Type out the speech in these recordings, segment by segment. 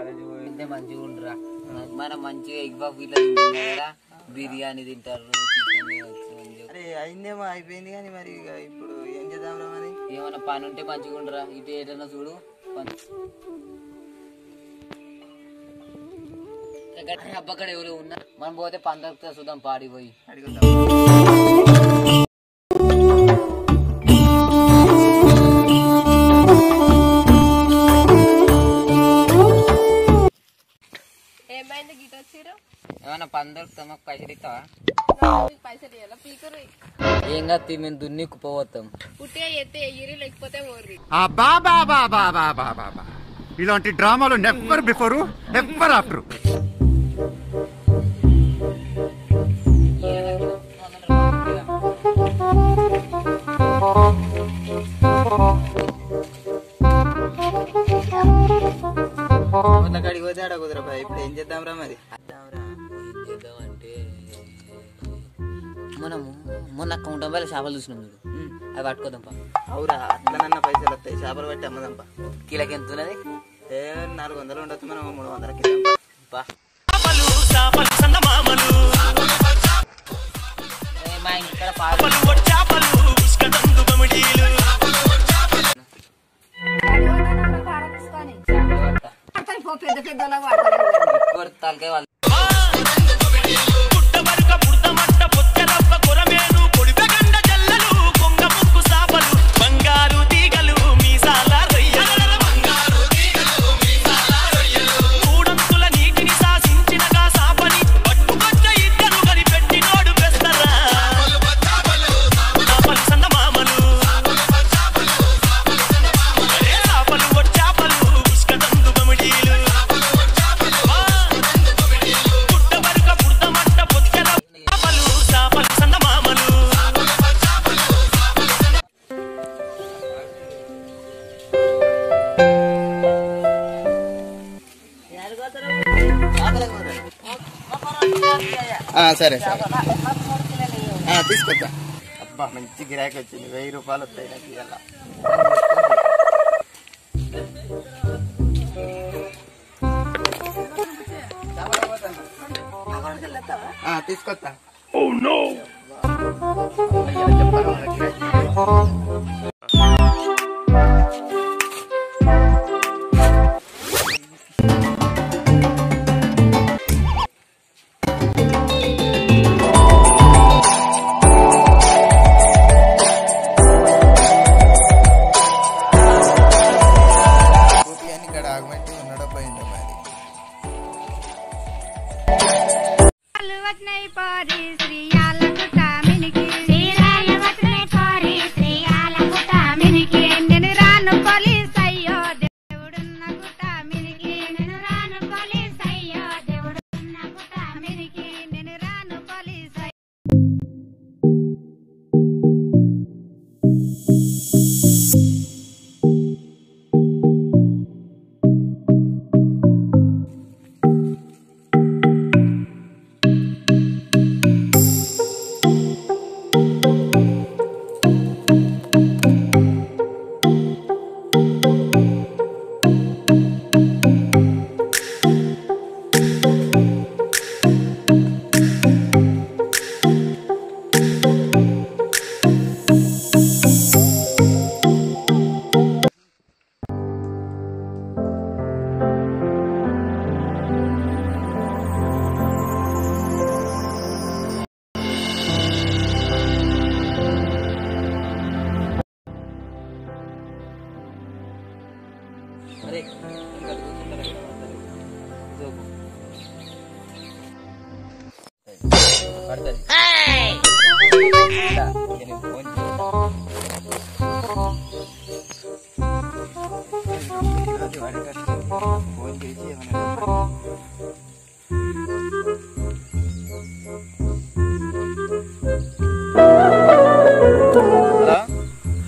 College పోయింటే మంచిగా ఉండరా. మనం మంచిగా ఎగ్ పఫ్ ఇట్లా తింటున్నా, బిర్యానీ తింటారు, చికెన్. అరే అయిందేమో అయిపోయింది కానీ మరి ఇప్పుడు ఏం చేద్దాం రా మరి. ఏమైనా పని ఉంటే మంచిగా ఉండరా. ఇటు ఏదైనా చూడు పని. అబ్బక్కడ ఎవరు ఉన్నా మనం పోతే పని దొరుకుతా చూద్దాం పాడిపోయి అడుగుతాం. ఏమన్నా పని దొరుకుతా మాకు పైసలు ఇస్తావా? ఏం కాదు మేము దున్ని కుప్పపోతాం. ఇలాంటి డ్రామాలు నెవర్ బిఫోర్ నెవర్ ఆఫ్టర్. కాడికి పోతే ఆడ కుదరపా. ఇప్పుడు ఏం చేద్దాం రా మరి. ఏం చేద్దామంటే మనము మొన్న కౌంటర్ వేల చేపలు చూసినాం చూడు, అవి పట్టుకోదాంపా. అవురా అట్లనన్న పైసలు వస్తాయి. చేపలు పట్టి అమ్మదాంపా. కిలోకి ఎంత ఉన్నది? 400 ఉండొచ్చు, మనం 300కి మా ఇక్కడ పాలు తలకాయ వాళ్ళు సరే సరే తీసుకొద్దా. అబ్బా మంచి గిరాకీ వచ్చింది. 1000 రూపాయలు వస్తాయి నాకు ఇవాళ. తీసుకొస్తా.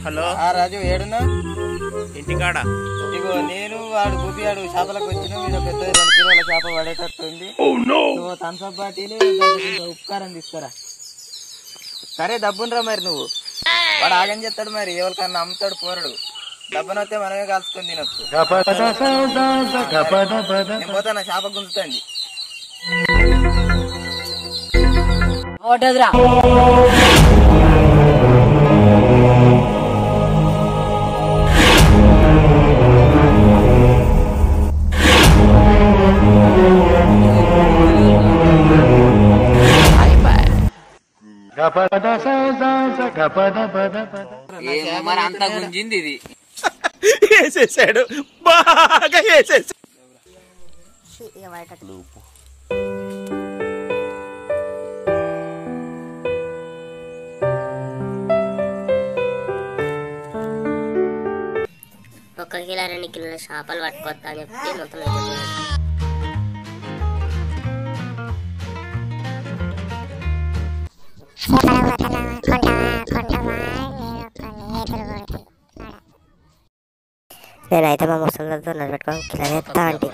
హలో రాజు ఏడున్నా? ఇంటికాడ. ఇగో నేను వాడు గుబియాడు చేపలకు వచ్చిన మీద పెద్ద 2 కిలోల చేప పడేటట్టుంది. నువ్వు థమ్సప్ బాటిల్ ఉపకారం తీసుకురా. సరే డబ్బునరా మరి. నువ్వు వాడు ఆగని చెప్తాడు మరి, ఎవరికన్నా అమ్ముతాడు పోరడు. డబ్బనొస్తే మనమే కాల్చుకొని తినొచ్చు. నేను పోతాను చేప గుంజుతండి. ఓటదిరా మరి అంతా గుంజింది ఇది. వేసేసాడు బాగా వేసేసాడు. ఒక కిలో 2 కిలోల చేపలు పట్టుకొస్తా అని చెప్తే మొత్తం నేనైతే మా ముసలితో నడిపెట్టుకోవడం కిలో తెస్తా అంటే